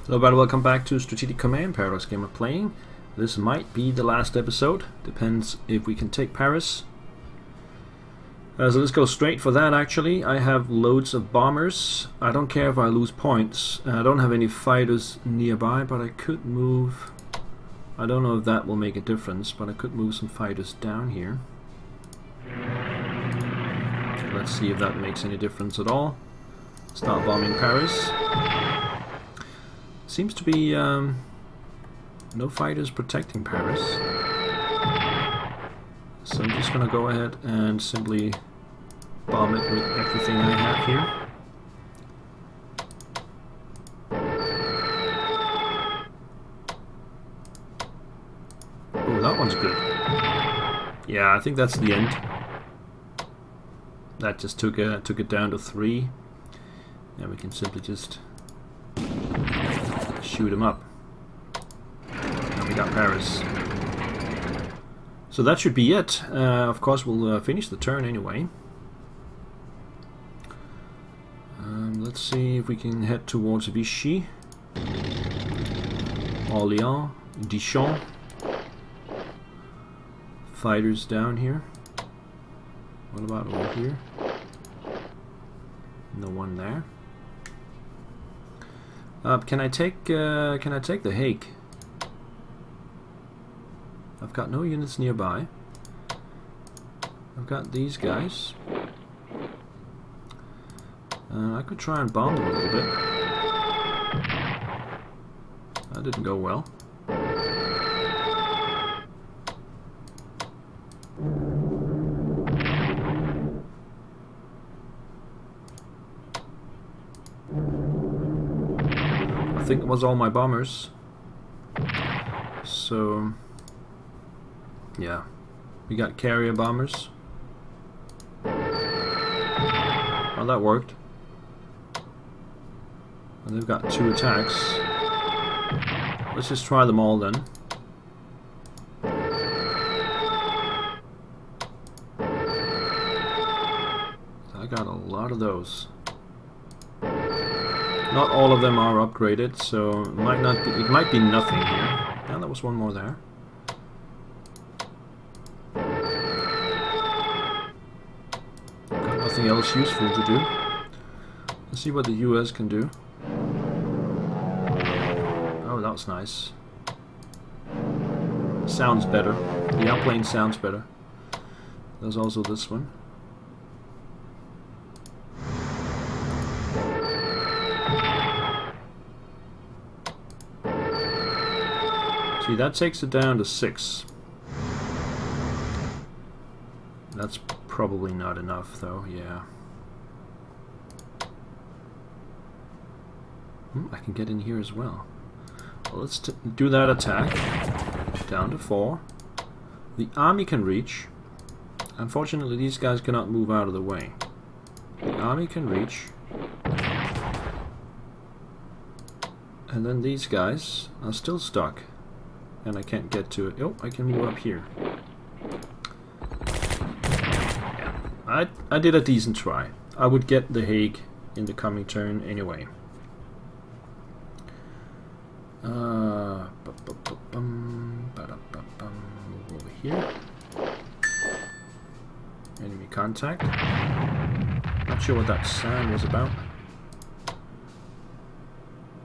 Hello everybody, welcome back to Strategic Command, Paradox Gamer playing. This might be the last episode, depends if we can take Paris. So let's go straight for that actually. I have loads of bombers. I don't care if I lose points. I don't have any fighters nearby, but I could move... I don't know if that will make a difference, but I could move some fighters down here. Let's see if that makes any difference at all. Start bombing Paris. Seems to be no fighters protecting Paris. So I'm just gonna go ahead and simply bomb it with everything I have here. Oh, that one's good. Yeah, I think that's the end. That just took it down to 3. And we can simply just shoot him up. And we got Paris. So that should be it. Of course, we'll finish the turn anyway. Let's see if we can head towards Vichy, Orléans, Dijon. Fighters down here. What about over here? No one there. Can I take the Hague? I've got no units nearby. I've got these guys. I could try and bomb them a little bit. That didn't go well. I think it was all my bombers. So yeah, we got carrier bombers. Well, that worked. And they've got 2 attacks. Let's just try them all then. I got a lot of those. Not all of them are upgraded, so it might be nothing here. And there was one more there. Got nothing else useful to do. Let's see what the US can do. Oh, that was nice. Sounds better. The airplane sounds better. There's also this one. See, that takes it down to 6. That's probably not enough, though, yeah. I can get in here as well. Well, let's do that attack. Down to 4. The army can reach. Unfortunately, these guys cannot move out of the way. The army can reach. And then these guys are still stuck. And I can't get to it. Oh, I can move up here. Yeah, I did a decent try. I would get the Hague in the coming turn anyway. Move over here. Enemy contact. Not sure what that sound was about.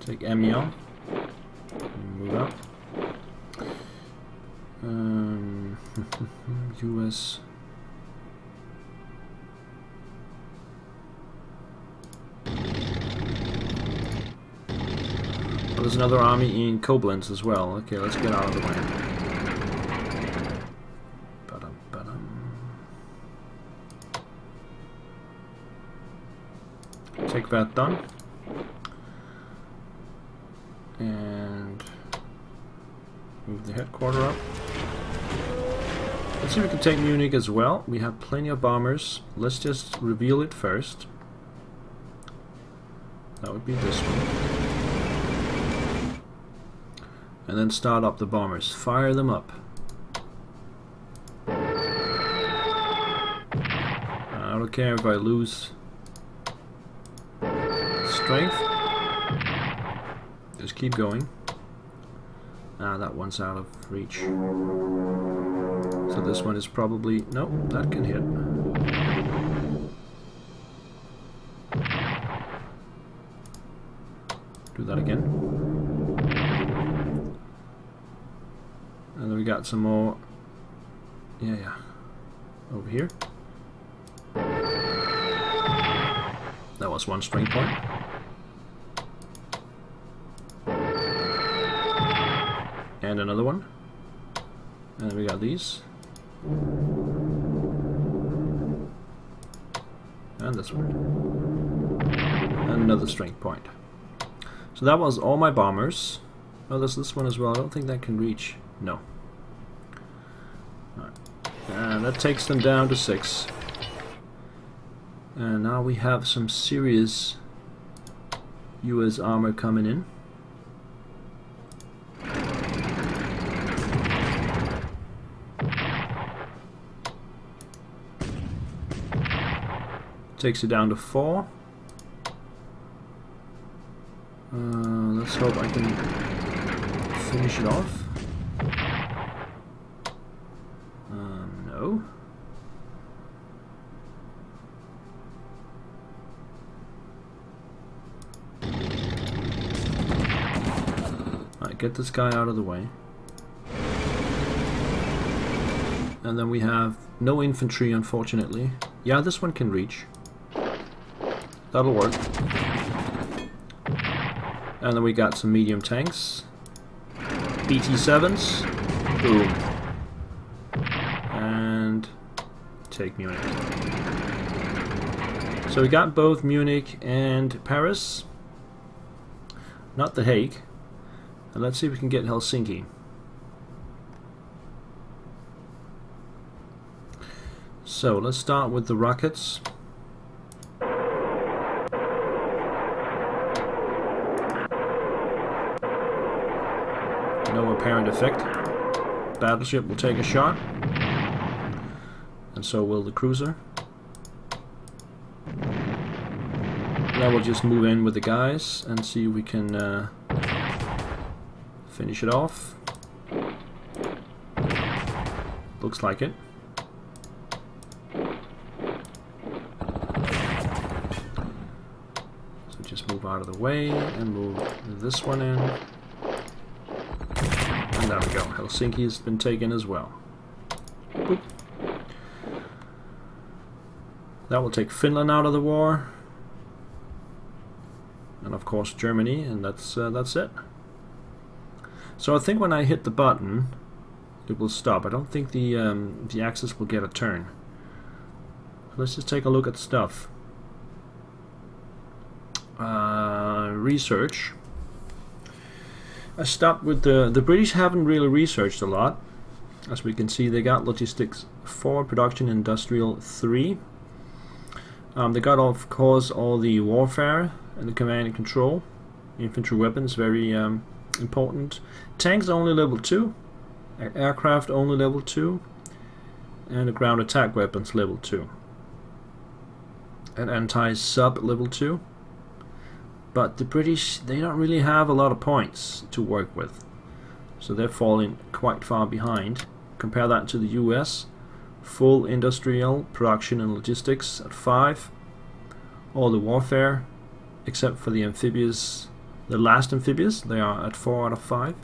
Take Amiens. Move out. US. Oh, there's another army in Koblenz as well. Okay, let's get out of the way. Take that done. And move the headquarters up. Let's see if we can take Munich as well. We have plenty of bombers. Let's just reveal it first. That would be this one. And then start up the bombers. Fire them up. I don't care if I lose strength. Just keep going. Ah, that one's out of reach. So this one is probably... no, that can hit. Do that again. And then we got some more... yeah. Over here. That was one string point. And another one. And we got these. And this one. And another string point. So that was all my bombers. Oh, there's this one as well. I don't think that can reach. No. Alright. And that takes them down to 6. And now we have some serious US armor coming in. Takes it down to 4. Let's hope I can finish it off. No. Alright, get this guy out of the way. And then we have no infantry, unfortunately. Yeah, this one can reach. That'll work. And then we got some medium tanks. BT-7s. Boom. And take Munich. So we got both Munich and Paris. Not The Hague. And let's see if we can get Helsinki. So let's start with the rockets. No apparent effect. Battleship will take a shot, and so will the cruiser. Now we'll just move in with the guys and see if we can finish it off. Looks like it. So just move out of the way and move this one in. And there we go. Helsinki's been taken as well. Boop. That will take Finland out of the war. And of course Germany, and that's it. So I think when I hit the button, it will stop. I don't think the axis will get a turn. Let's just take a look at stuff. Research. I stopped with the British haven't really researched a lot. As we can see, they got logistics 4, production industrial 3. They got, of course, all the warfare and the command and control. Infantry weapons, very important. Tanks only level 2. Aircraft only level 2. And the ground attack weapons level 2. And anti-sub level 2. But the British, they don't really have a lot of points to work with. So they're falling quite far behind. Compare that to the US. Full industrial production and logistics at 5. All the warfare, except for the amphibious, the last amphibious, they are at 4 out of 5.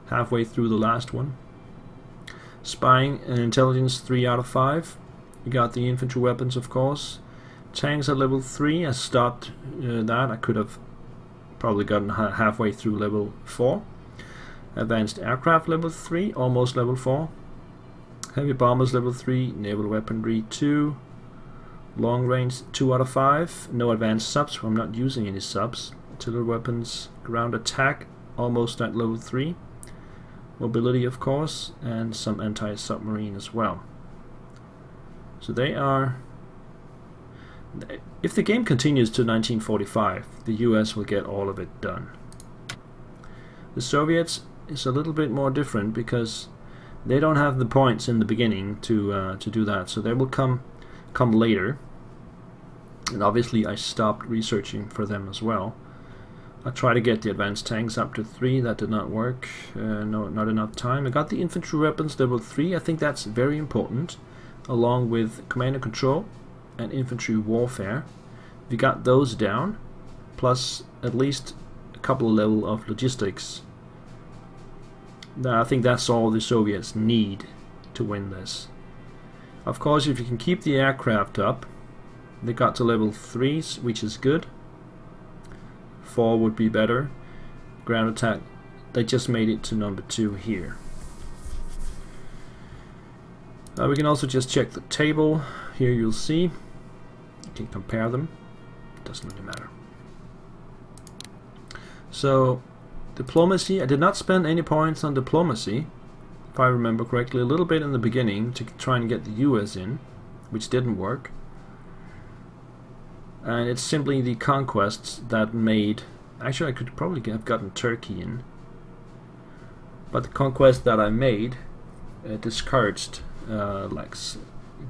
Halfway through the last one. Spying and intelligence 3 out of 5. You got the infantry weapons, of course. Tanks at level 3. I stopped that. I could have probably gotten halfway through level 4. Advanced aircraft level 3, almost level 4. Heavy bombers level 3. Naval weaponry 2. Long range 2 out of 5. No advanced subs. I'm not using any subs. Artillery weapons, ground attack, almost at level 3. Mobility, of course, and some anti-submarine as well. So they are... If the game continues to 1945, the US will get all of it done. The Soviets is a little bit more different because they don't have the points in the beginning to do that, so they will come later. And obviously I stopped researching for them as well. I tried to get the advanced tanks up to 3, that did not work, no, not enough time. I got the infantry weapons level 3, I think that's very important, along with command and control and infantry warfare. We got those down, plus at least a couple of level of logistics. Now, I think that's all the Soviets need to win this. Of course, if you can keep the aircraft up, they got to level 3, which is good. 4 would be better. Ground attack, they just made it to number 2 here. We can also just check the table. Here you'll see. You can compare them. Doesn't really matter. So, diplomacy, I did not spend any points on diplomacy, if I remember correctly, a little bit in the beginning to try and get the US in, which didn't work. And it's simply the conquests that made... Actually, I could probably have gotten Turkey in. But the conquest that I made discouraged like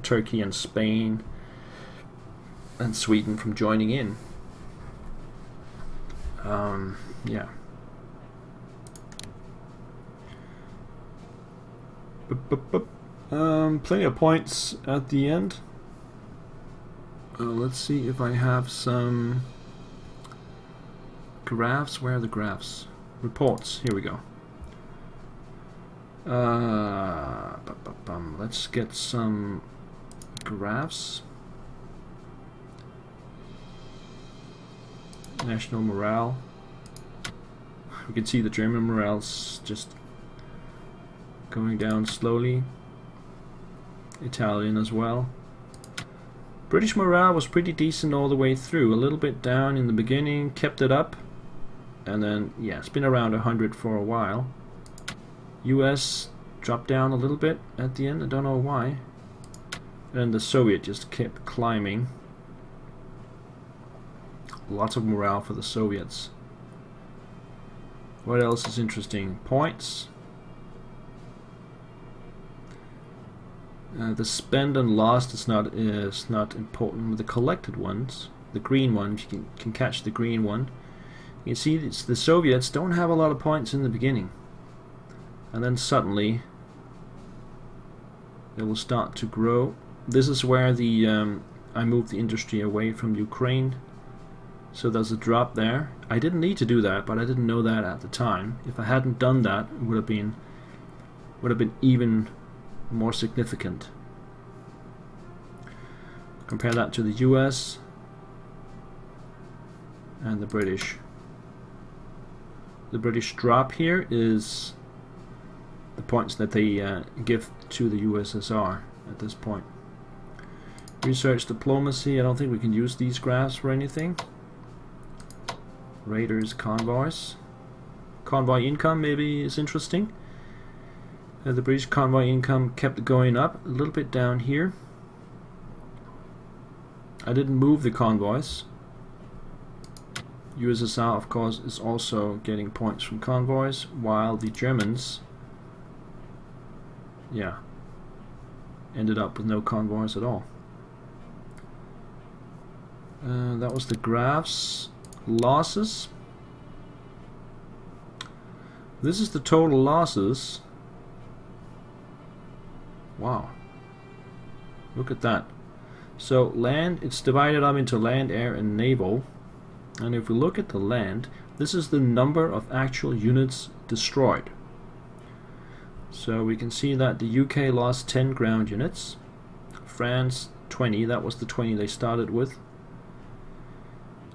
Turkey and Spain and Sweden from joining in. Yeah. Plenty of points at the end. Let's see if I have some graphs. Where are the graphs? Reports. Here we go. Let's get some graphs. National morale. We can see the German morale's just going down slowly. Italian as well. British morale was pretty decent all the way through. A little bit down in the beginning, kept it up, and then yeah, it's been around 100 for a while. US dropped down a little bit at the end, I don't know why. And the Soviet just kept climbing. Lots of morale for the Soviets. What else is interesting? Points. The spend and lost is not important. The collected ones, the green one, if you can catch the green one, you can see the Soviets don't have a lot of points in the beginning, and then suddenly they will start to grow. This is where the I moved the industry away from Ukraine, so there's a drop there. I didn't need to do that, but I didn't know that at the time. If I hadn't done that, it would have been even more significant. Compare that to the US and the British. The British drop here is the points that they give to the USSR at this point. Research diplomacy, I don't think we can use these graphs for anything. Raiders, convoys. Convoy income maybe is interesting. The British convoy income kept going up, a little bit down here. I didn't move the convoys. USSR, of course, is also getting points from convoys, while the Germans, yeah, ended up with no convoys at all. That was the graphs. Losses. This is the total losses. Wow, look at that. So land, it's divided up into land, air and naval, and if we look at the land, this is the number of actual units destroyed. So we can see that the UK lost 10 ground units, France 20, that was the 20 they started with,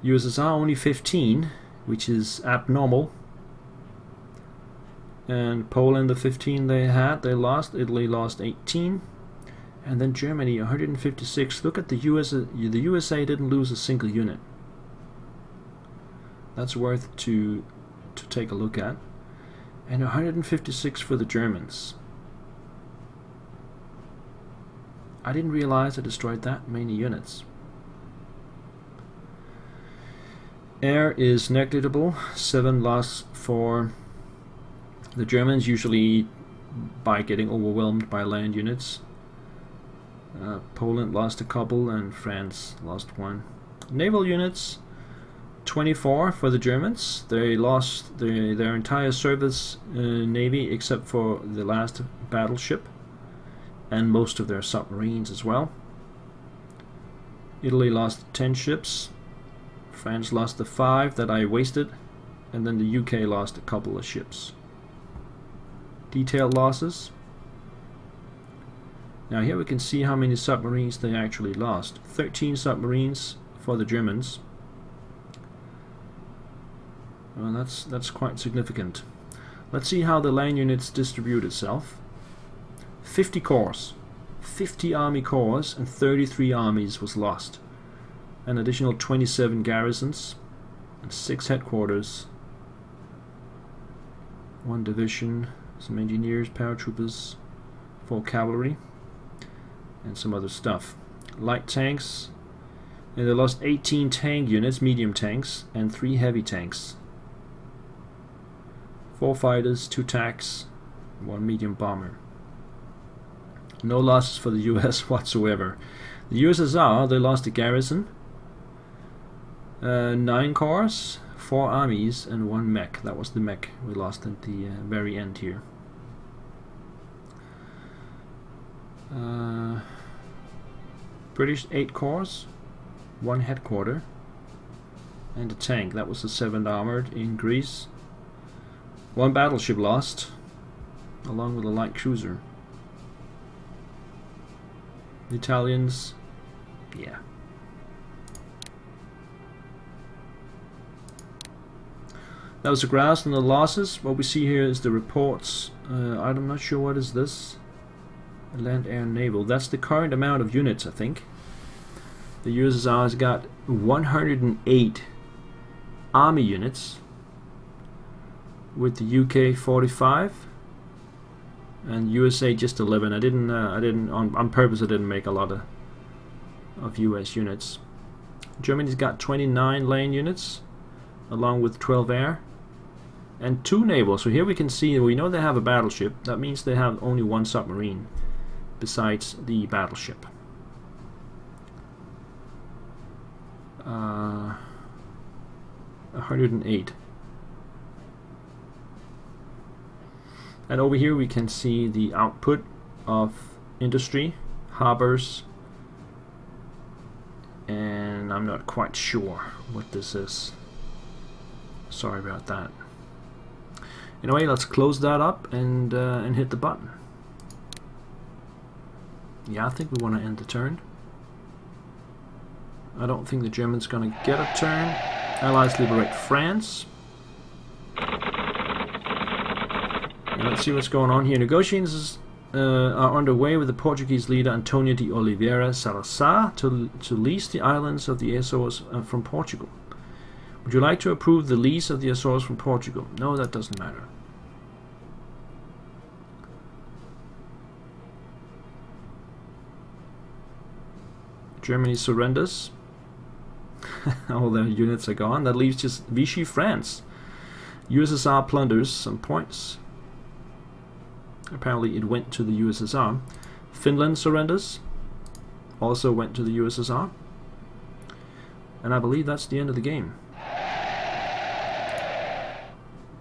USSR only 15, which is abnormal. And Poland, the 15 they had, they lost. Italy lost 18, and then Germany 156. Look at the USA. The USA didn't lose a single unit. That's worth to take a look at. And 156 for the Germans. I didn't realize I destroyed that many units. Air is negligible. 7 loss for the Germans, usually by getting overwhelmed by land units. Poland lost a couple and France lost 1. Naval units, 24 for the Germans. They lost their entire service navy except for the last battleship and most of their submarines as well. Italy lost 10 ships. France lost the 5 that I wasted, and then the UK lost a couple of ships. Detailed losses. Now here we can see how many submarines they actually lost. 13 submarines for the Germans. Well, that's quite significant. Let's see how the land units distribute itself. 50 corps, 50 army corps, and 33 armies was lost. An additional 27 garrisons, and 6 headquarters, 1 division, some engineers, paratroopers, 4 cavalry, and some other stuff. Light tanks, and they lost 18 tank units, medium tanks, and 3 heavy tanks. 4 fighters, 2 tanks, 1 medium bomber. No losses for the US whatsoever. The USSR, they lost a garrison, 9 corps, 4 armies, and 1 mech. That was the mech we lost at the very end here. British 8 corps, 1 headquarter, and a tank. That was the 7th Armored in Greece. 1 battleship lost, along with a light cruiser. The Italians, yeah. That was the graphs and the losses. What we see here is the reports. I'm not sure what is this. Land, air, naval. That's the current amount of units, I think. The USSR has got 108 army units, with the UK 45 and USA just 11. I didn't on purpose. I didn't make a lot of US units. Germany's got 29 land units, along with 12 air and 2 naval. So here we can see, we know they have a battleship. That means they have only 1 submarine besides the battleship. 108. And over here we can see the output of industry, harbors, and I'm not quite sure what this is. Sorry about that. Anyway, let's close that up and hit the button. Yeah, I think we want to end the turn. I don't think the Germans gonna get a turn. Allies liberate France. Let's see what's going on here. Negotiations are underway with the Portuguese leader Antonio de Oliveira Salazar to lease the islands of the Azores from Portugal. Would you like to approve the lease of the Azores from Portugal? No, that doesn't matter. Germany surrenders. All their units are gone. That leaves just Vichy France. USSR plunders some points. Apparently it went to the USSR. Finland surrenders. Also went to the USSR. And I believe that's the end of the game.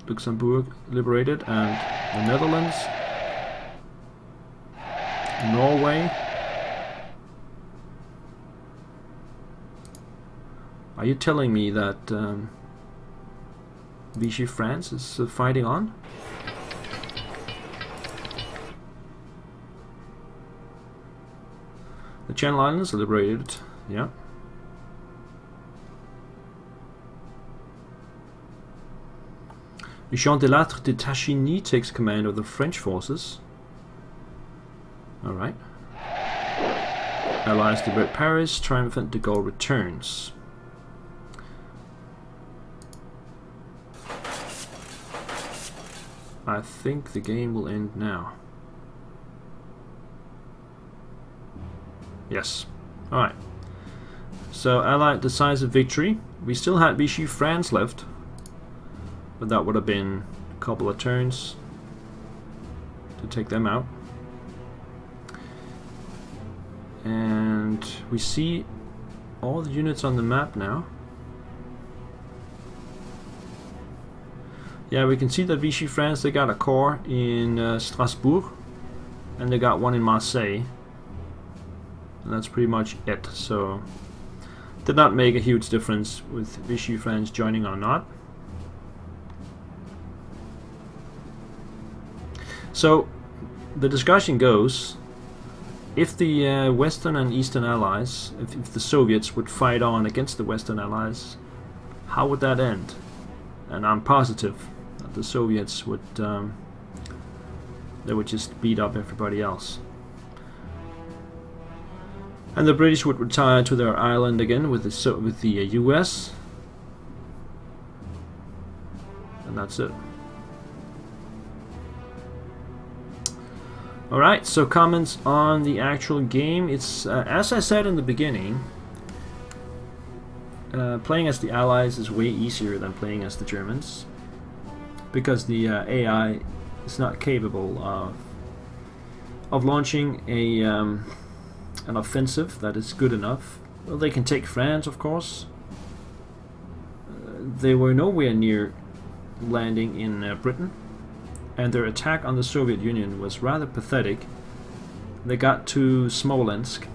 Luxembourg liberated, and the Netherlands, Norway. Are you telling me that Vichy France is fighting on? The Channel Islands are liberated, yeah. Jean de Lattre de Tachigny takes command of the French forces. Alright. Allies liberate Paris, triumphant de Gaulle returns. I think the game will end now. Yes. Alright. So Allied decisive victory. We still had Vichy France left, but that would have been a couple of turns to take them out. And we see all the units on the map now. Yeah, we can see that Vichy France, they got a core in Strasbourg, and they got one in Marseille, and that's pretty much it. So did not make a huge difference with Vichy France joining or not. So the discussion goes, if the Western and Eastern Allies, if the Soviets would fight on against the Western Allies, how would that end? And I'm positive that the Soviets would they would just beat up everybody else, and the British would retire to their island again with the US, and that's it. Alright, so comments on the actual game. It's as I said in the beginning, playing as the Allies is way easier than playing as the Germans, because the AI is not capable of launching a an offensive that is good enough. Well, they can take France, of course. They were nowhere near landing in Britain, and their attack on the Soviet Union was rather pathetic. They got to Smolensk,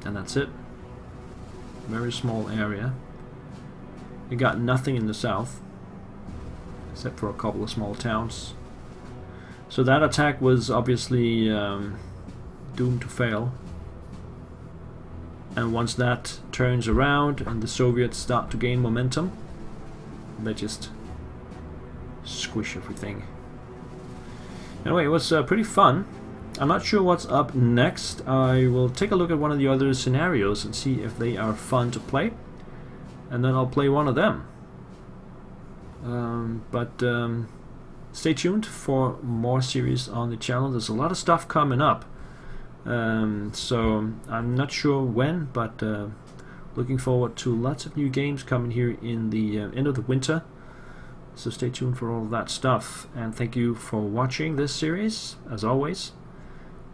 and that's it. Very small area. They got nothing in the south, except for a couple of small towns. So that attack was obviously doomed to fail. And once that turns around and the Soviets start to gain momentum, they just squish everything. Anyway, it was pretty fun. I'm not sure what's up next. I will take a look at one of the other scenarios and see if they are fun to play, and then I'll play one of them. Stay tuned for more series on the channel. There's a lot of stuff coming up, so I'm not sure when, but looking forward to lots of new games coming here in the end of the winter. So stay tuned for all of that stuff, and thank you for watching this series, as always.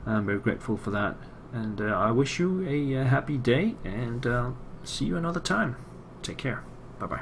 I'm very grateful for that, and I wish you a happy day, and see you another time. Take care. Bye bye.